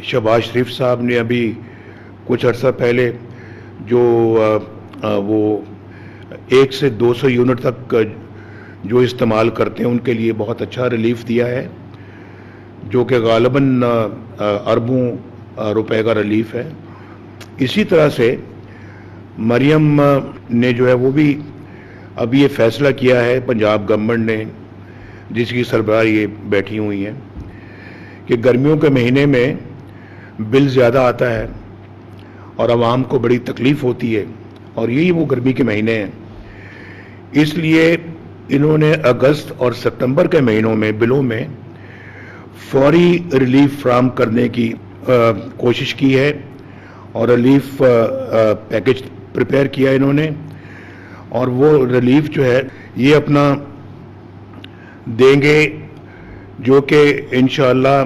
शहबाज शरीफ साहब ने अभी कुछ अर्सा पहले जो वो 1 से 200 यूनिट तक जो इस्तेमाल करते हैं उनके लिए बहुत अच्छा रिलीफ दिया है, जो कि गालिबन अरबों रुपए का रिलीफ है। इसी तरह से मरियम ने जो है वो भी अभी ये फैसला किया है पंजाब गवर्नमेंट ने, जिसकी सरबराह ये बैठी हुई हैं, कि गर्मियों के महीने में बिल ज़्यादा आता है और आवाम को बड़ी तकलीफ़ होती है, और यही वो गर्मी के महीने हैं। इसलिए इन्होंने अगस्त और सितंबर के महीनों में बिलों में फौरी रिलीफ फ्राहम करने की कोशिश की है और रिलीफ पैकेज प्रिपेयर किया इन्होंने, और वो रिलीफ जो है ये अपना देंगे, जो कि इंशाअल्लाह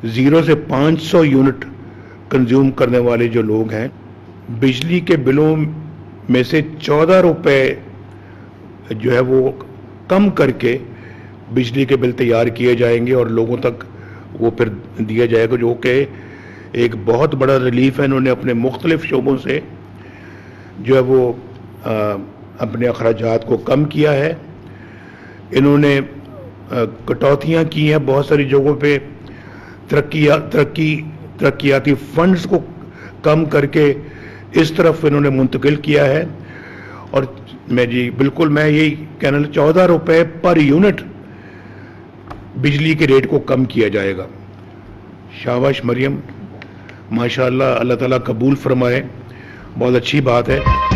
0 से 500 यूनिट कंज्यूम करने वाले जो लोग हैं, बिजली के बिलों में से 14 रुपए जो है वो कम करके बिजली के बिल तैयार किए जाएंगे और लोगों तक वो फिर दिया जाएगा, जो कि एक बहुत बड़ा रिलीफ है। इन्होंने अपने मुख्तलिफ शोबों से जो है वो अपने अखराजात को कम किया है। इन्होंने कटौतियाँ की हैं बहुत सारी जगहों पे, तरक्याती फंड्स को कम करके इस तरफ इन्होंने मुंतकिल किया है। और मैं यही कहना 14 रुपए पर यूनिट बिजली के रेट को कम किया जाएगा। शाबाश मरियम, माशाअल्लाह, अल्लाह ताला कबूल फरमाए, बहुत अच्छी बात है।